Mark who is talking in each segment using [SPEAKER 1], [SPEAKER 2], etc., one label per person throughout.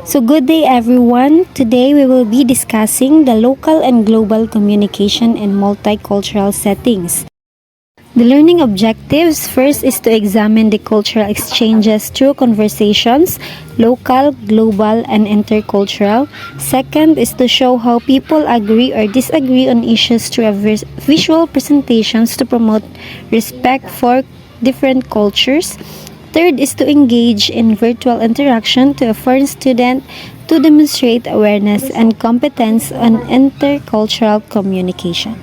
[SPEAKER 1] So, good day everyone. Today we will be discussing the local and global communication in multicultural settings. The learning objectives first is to examine the cultural exchanges through conversations, local, global, and intercultural. Second is to show how people agree or disagree on issues through visual presentations to promote respect for different cultures. Third is to engage in virtual interaction to a foreign student to demonstrate awareness and competence on intercultural communication.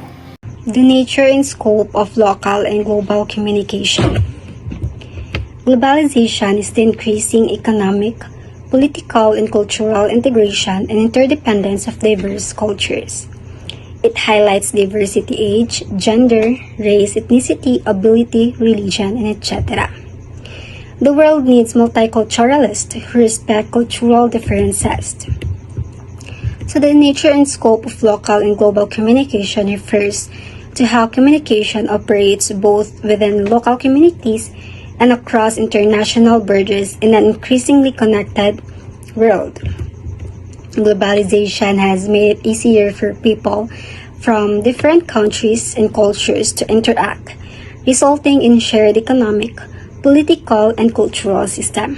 [SPEAKER 2] The nature and scope of local and global communication. Globalization is the increasing economic, political, and cultural integration and interdependence of diverse cultures. It highlights diversity age, gender, race, ethnicity, ability, religion, and etc. The world needs multiculturalists who respect cultural differences. So the nature and scope of local and global communication refers to how communication operates both within local communities and across international borders in an increasingly connected world. Globalization has made it easier for people from different countries and cultures to interact, resulting in shared economic, political, and cultural system.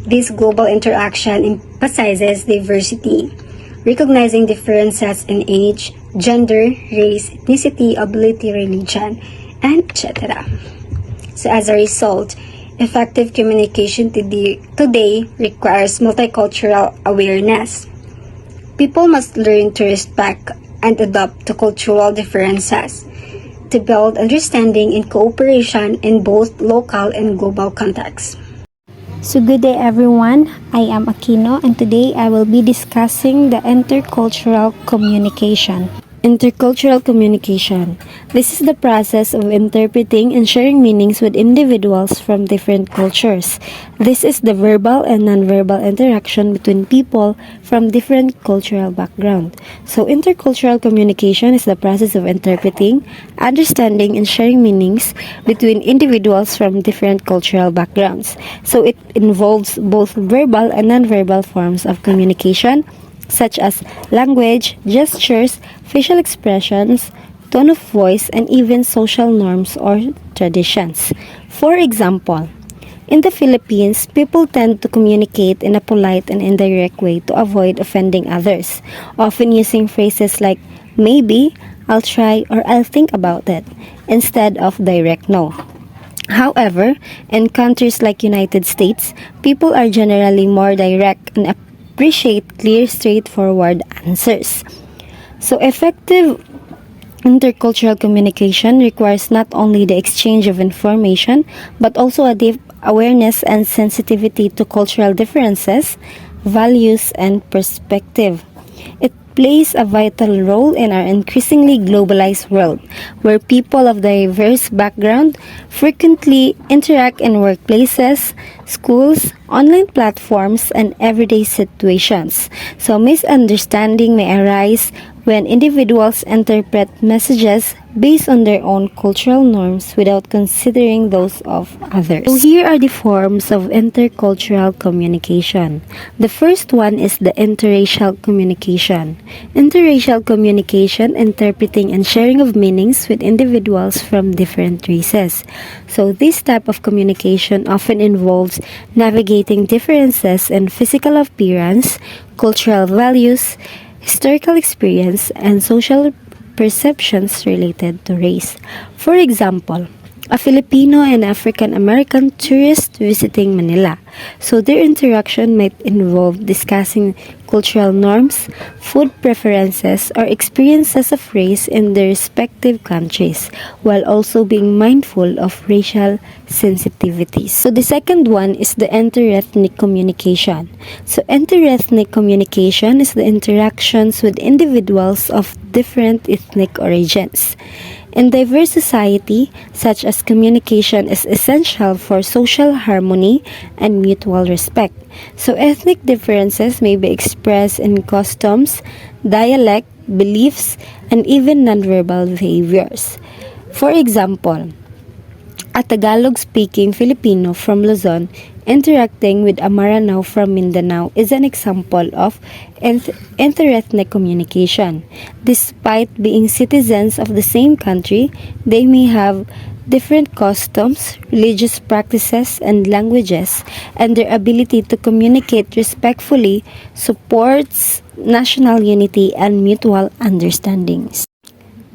[SPEAKER 2] This global interaction emphasizes diversity, recognizing differences in age, gender, race, ethnicity, ability, religion, and etc. So as a result, effective communication today requires multicultural awareness. People must learn to respect and adapt to cultural differences, to build understanding and cooperation in both local and global contexts.
[SPEAKER 1] So, good day everyone. I am Aquino and today I will be discussing the intercultural communication. Intercultural communication. This is the process of interpreting and sharing meanings with individuals from different cultures. This is the verbal and nonverbal interaction between people from different cultural background. So intercultural communication is the process of interpreting, understanding, and sharing meanings between individuals from different cultural backgrounds. So it involves both verbal and nonverbal forms of communication, such as language, gestures, facial expressions, tone of voice, and even social norms or traditions. For example, in the Philippines, people tend to communicate in a polite and indirect way to avoid offending others, often using phrases like maybe, I'll try, or I'll think about it, instead of direct no. However, in countries like United States, people are generally more direct and appreciate clear, straightforward answers. So effective intercultural communication requires not only the exchange of information, but also a deep awareness and sensitivity to cultural differences, values, and perspective. It plays a vital role in our increasingly globalized world, where people of diverse background frequently interact in workplaces, schools, online platforms, and everyday situations. So misunderstanding may arise when individuals interpret messages based on their own cultural norms without considering those of others. So here are the forms of intercultural communication. The first one is the interracial communication. Interracial communication, interpreting and sharing of meanings with individuals from different races. So this type of communication often involves navigating differences in physical appearance, cultural values, historical experience, and social perceptions related to race. For example, a Filipino and African American tourist visiting Manila. So their interaction might involve discussing cultural norms, food preferences, or experiences of race in their respective countries, while also being mindful of racial sensitivities. So the second one is the interethnic communication. So interethnic communication is the interactions with individuals of different ethnic origins. In diverse society, such as communication is essential for social harmony and mutual respect. So ethnic differences may be expressed in customs, dialect, beliefs, and even nonverbal behaviors. For example, a Tagalog-speaking Filipino from Luzon Interacting with a Maranao from Mindanao is an example of interethnic communication. Despite being citizens of the same country, they may have different customs, religious practices, and languages, and their ability to communicate respectfully supports national unity and mutual understandings.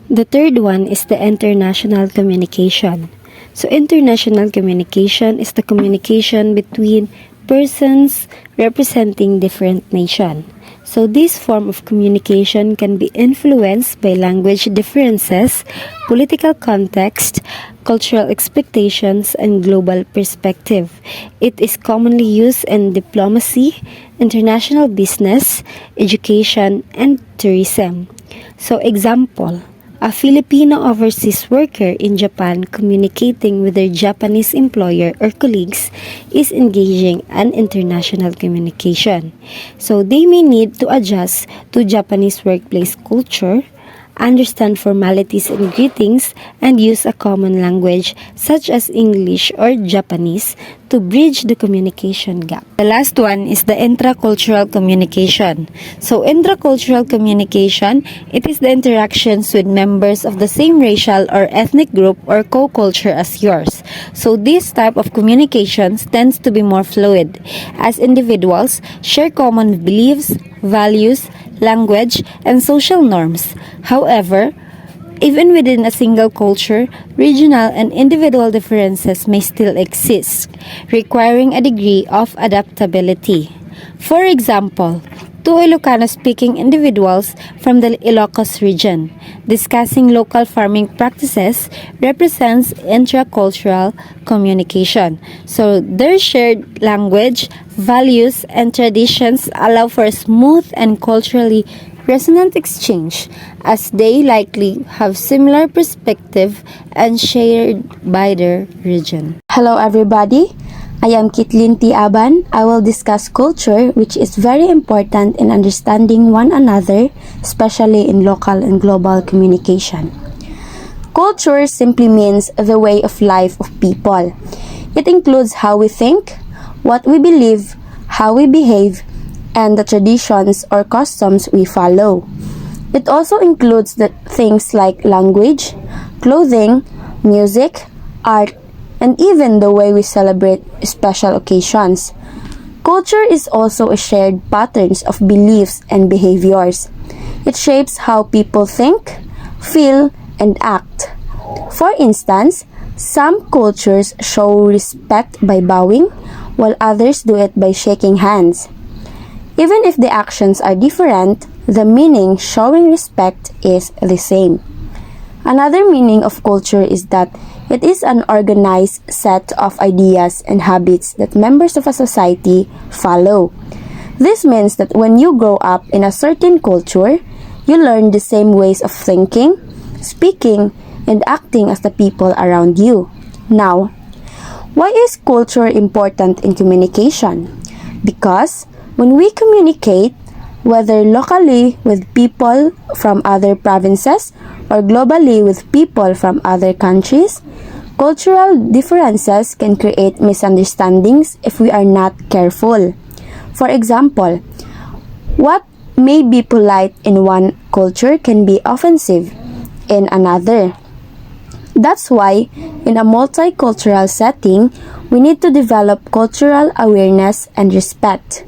[SPEAKER 1] The third one is the international communication. So international communication is the communication between persons representing different nations. So this form of communication can be influenced by language differences, political context, cultural expectations, and global perspective. It is commonly used in diplomacy, international business, education, and tourism. So example, a Filipino overseas worker in Japan communicating with their Japanese employer or colleagues is engaging in international communication. So they may need to adjust to Japanese workplace culture, understand formalities and greetings, and use a common language such as English or Japanese to bridge the communication gap. The last one is the intracultural communication. So intracultural communication, it is the interactions with members of the same racial or ethnic group or co-culture as yours. So this type of communications tends to be more fluid, as individuals share common beliefs, values, language, and social norms. However, even within a single culture, regional and individual differences may still exist, requiring a degree of adaptability. For example, two Ilocano-speaking individuals from the Ilocos region discussing local farming practices represents intracultural communication. So their shared language, values, and traditions allow for a smooth and culturally resonant exchange, as they likely have similar perspective and shared by their region. Hello everybody, I am Kitlin T. Aban. I will discuss culture, which is very important in understanding one another, especially in local and global communication. Culture simply means the way of life of people. It includes how we think, what we believe, how we behave, and the traditions or customs we follow. It also includes the things like language, clothing, music, art, and even the way we celebrate special occasions. Culture is also a shared patterns of beliefs and behaviors. It shapes how people think, feel, and act. For instance, some cultures show respect by bowing, while others do it by shaking hands. Even if the actions are different, the meaning showing respect is the same. Another meaning of culture is that it is an organized set of ideas and habits that members of a society follow. This means that when you grow up in a certain culture, you learn the same ways of thinking, speaking, and acting as the people around you. Now, why is culture important in communication? Because when we communicate, whether locally with people from other provinces or globally with people from other countries, cultural differences can create misunderstandings if we are not careful. For example, what may be polite in one culture can be offensive in another. That's why, in a multicultural setting, we need to develop cultural awareness and respect.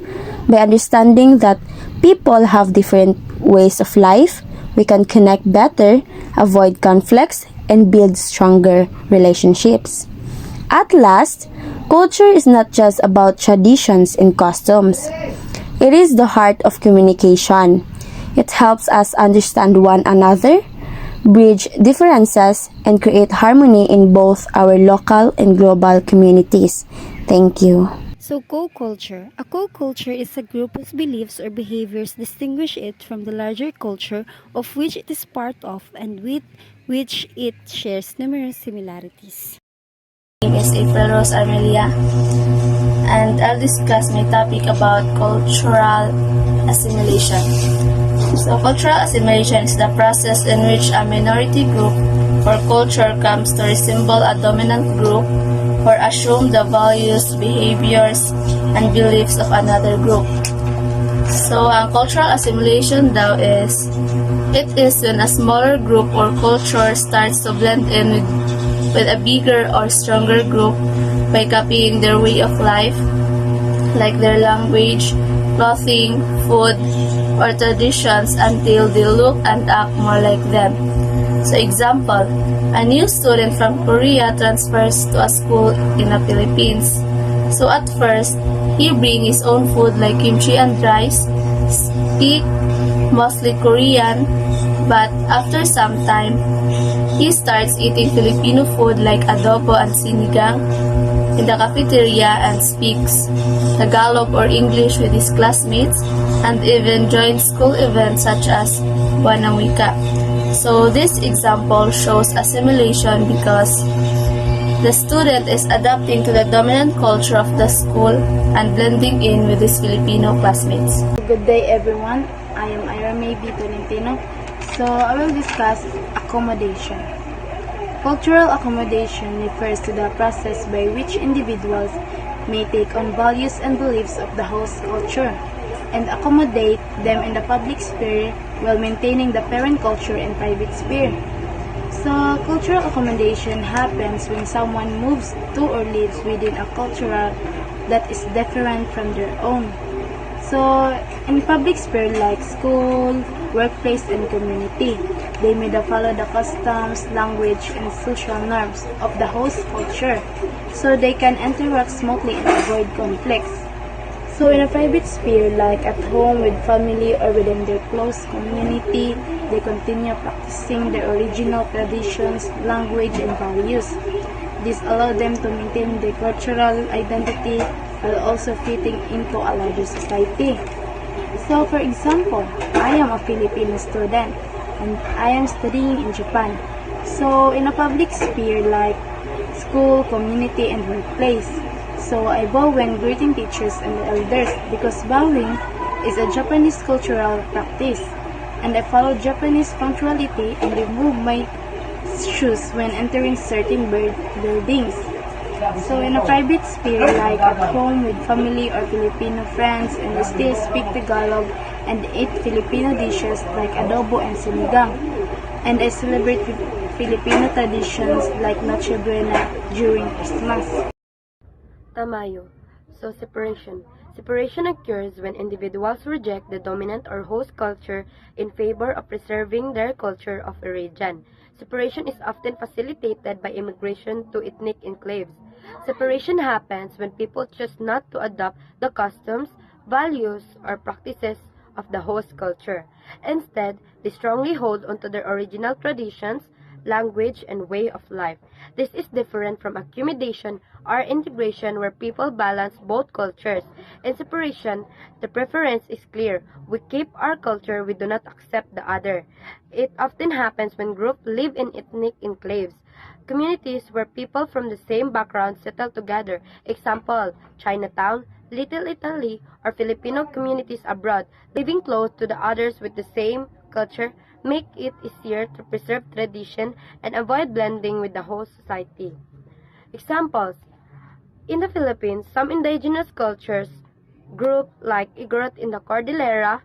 [SPEAKER 1] By understanding that people have different ways of life, we can connect better, avoid conflicts, and build stronger relationships. At last, culture is not just about traditions and customs. It is the heart of communication. It helps us understand one another, bridge differences, and create harmony in both our local and global communities. Thank you. So co-culture. A co-culture is a group whose beliefs or behaviors distinguish it from the larger culture of which it is part of and with which it shares numerous similarities.
[SPEAKER 3] My name is April Rose Armelia, and I'll discuss my topic about cultural assimilation. So cultural assimilation is the process in which a minority group or culture comes to resemble a dominant group or assume the values, behaviors, and beliefs of another group. So, ang cultural assimilation daw is, it is when a smaller group or culture starts to blend in with a bigger or stronger group by copying their way of life, like their language, clothing, food, or traditions until they look and act more like them. So example, a new student from Korea transfers to a school in the Philippines. So at first, he brings his own food like kimchi and rice, speak mostly Korean, but after some time, he starts eating Filipino food like adobo and sinigang in the cafeteria and speaks Tagalog or English with his classmates and even joins school events such as Buwanang Wika. So this example shows assimilation because the student is adapting to the dominant culture of the school and blending in with his Filipino classmates.
[SPEAKER 4] Good day everyone, I am Irame B. Tolentino. So I will discuss accommodation. Cultural accommodation refers to the process by which individuals may take on values and beliefs of the host culture and accommodate them in the public sphere while maintaining the parent culture and private sphere. So, cultural accommodation happens when someone moves to or lives within a culture that is different from their own. So, in public sphere like school, workplace, and community, they may follow the customs, language, and social norms of the host culture, so they can interact smoothly and avoid conflicts. So in a private sphere, like at home with family or within their close community, they continue practicing their original traditions, language, and values. This allows them to maintain their cultural identity while also fitting into a larger society. So for example, I am a Filipino student and I am studying in Japan. So in a public sphere like school, community, and workplace, so I bow when greeting teachers and elders because bowing is a Japanese cultural practice, and I follow Japanese punctuality and remove my shoes when entering certain buildings. So in a private sphere like at home with family or Filipino friends, and I still speak Tagalog and eat Filipino dishes like adobo and sinigang, and I celebrate Filipino traditions like Noche Buena during Christmas.
[SPEAKER 5] Tamayo. So separation. Separation occurs when individuals reject the dominant or host culture in favor of preserving their culture of origin. Separation is often facilitated by immigration to ethnic enclaves. Separation happens when people choose not to adopt the customs, values, or practices of the host culture. Instead, they strongly hold onto their original traditions, language, and way of life. This is different from accommodation or integration where people balance both cultures. In separation, the preference is clear. We keep our culture, we do not accept the other. It often happens when groups live in ethnic enclaves, communities where people from the same background settle together. Example, Chinatown, Little Italy, or Filipino communities abroad. Living close to the others with the same culture make it easier to preserve tradition and avoid blending with the host society. Examples: in the Philippines, some indigenous cultures, groups like Igorot in the Cordillera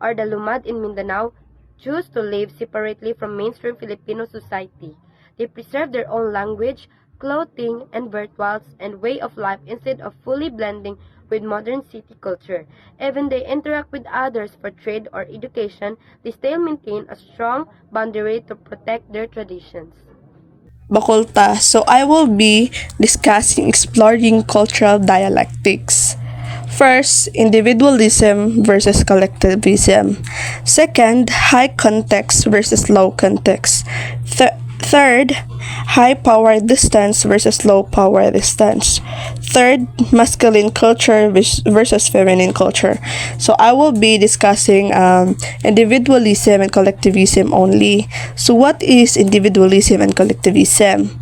[SPEAKER 5] or the Lumad in Mindanao, choose to live separately from mainstream Filipino society. They preserve their own language, clothing, and rituals and way of life instead of fully blending with modern city culture. Even they interact with others for trade or education, they still maintain a strong boundary to protect their traditions.
[SPEAKER 6] Bakulta. So I will be discussing exploring cultural dialectics. First, individualism versus collectivism. Second, high context versus low context. Third, high power distance versus low power distance. Third, masculine culture versus feminine culture. So I will be discussing individualism and collectivism only. So what is individualism and collectivism?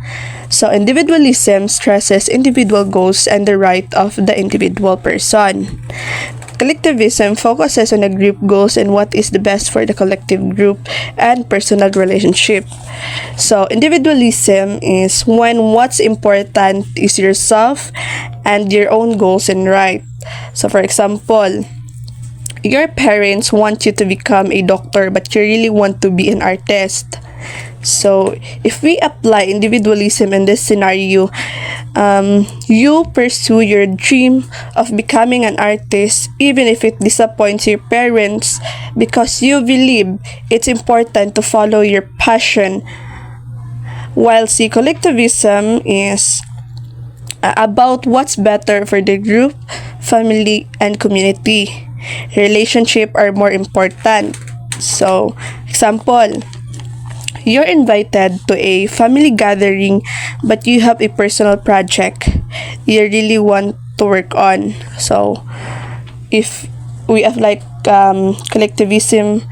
[SPEAKER 6] So individualism stresses individual goals and the right of the individual person. Collectivism focuses on the group goals and what is the best for the collective group and personal relationship. So, individualism is when what's important is yourself and your own goals and right. So, for example, your parents want you to become a doctor but you really want to be an artist. So, if we apply individualism in this scenario, you pursue your dream of becoming an artist even if it disappoints your parents because you believe it's important to follow your passion. While see collectivism is about what's better for the group, family, and community. Relationship are more important. So, example, you're invited to a family gathering but you have a personal project you really want to work on. So, if we have like collectivism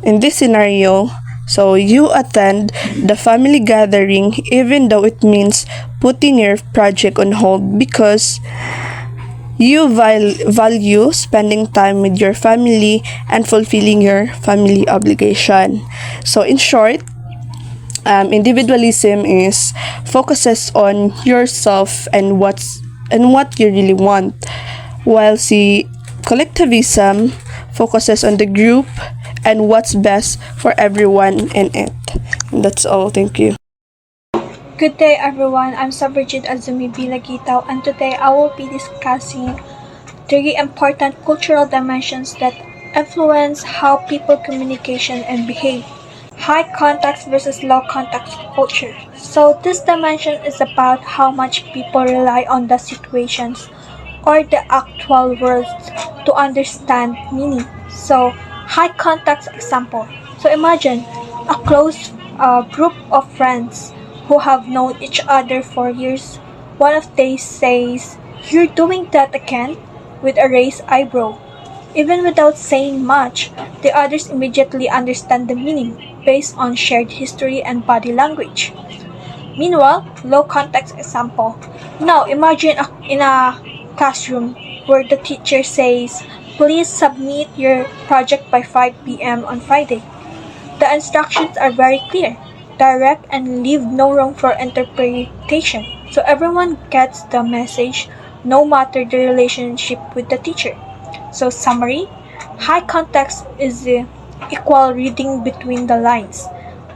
[SPEAKER 6] in this scenario, so you attend the family gathering even though it means putting your project on hold because you value spending time with your family and fulfilling your family obligation. So in short, individualism is focuses on yourself and what you really want, while the collectivism focuses on the group and what's best for everyone in it. And that's all. Thank you.
[SPEAKER 7] Good day everyone, I'm Sabrijit Azumi Bilagitaw and today I will be discussing three important cultural dimensions that influence how people communication and behave. High context versus low context culture. So this dimension is about how much people rely on the situations or the actual words to understand meaning. So high context example. So imagine a close group of friends who have known each other for years. One of them says, "You're doing that again?" with a raised eyebrow. Even without saying much, the others immediately understand the meaning based on shared history and body language. Meanwhile, low context example. Now imagine in a classroom where the teacher says, "Please submit your project by 5 p.m. on Friday." The instructions are very clear, direct, and leave no room for interpretation. So everyone gets the message no matter the relationship with the teacher. So summary, high context is the equal reading between the lines.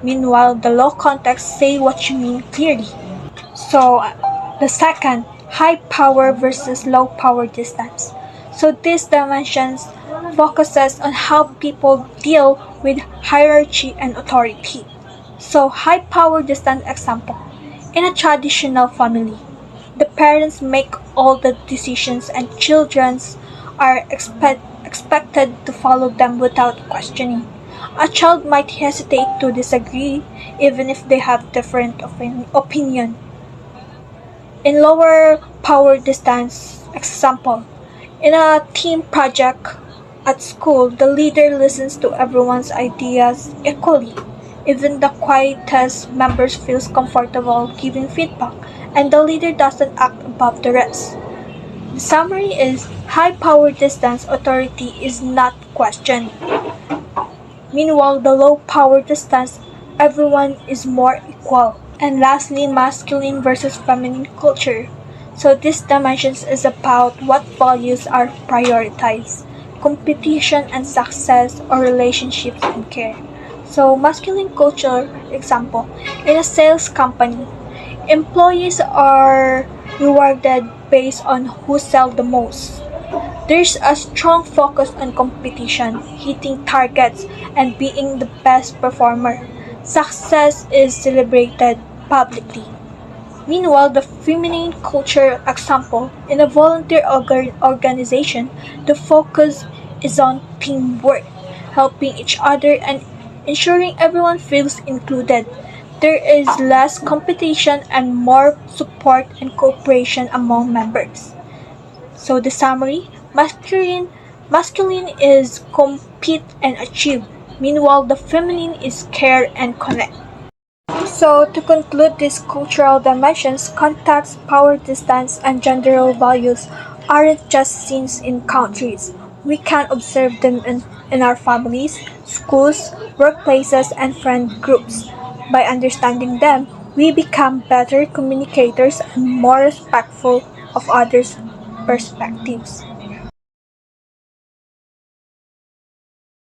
[SPEAKER 7] Meanwhile, the low context say what you mean clearly. So the second, high power versus low power distance. So these dimensions focuses on how people deal with hierarchy and authority. So high power distance example. In a traditional family, the parents make all the decisions and children are expected to follow them without questioning. A child might hesitate to disagree even if they have different opinion. In lower power distance example, in a team project at school, the leader listens to everyone's ideas equally. Even the quietest members feels comfortable giving feedback, and the leader doesn't act above the rest. The summary is high power distance authority is not questioned. Meanwhile, the low power distance, everyone is more equal. And lastly, masculine versus feminine culture. So this dimensions is about what values are prioritized, competition and success or relationships and care. So masculine culture, example, in a sales company, employees are rewarded based on who sell the most. There's a strong focus on competition, hitting targets, and being the best performer. Success is celebrated publicly. Meanwhile, the feminine culture example, in a volunteer organization, the focus is on teamwork, helping each other and ensuring everyone feels included. There is less competition and more support and cooperation among members. So the summary, masculine is compete and achieve, meanwhile the feminine is care and connect. So to conclude these cultural dimensions, context, power distance, and gender values aren't just seen in countries, We can observe them in our families, schools, workplaces, and friend groups. By understanding them, we become better communicators and more respectful of others' perspectives.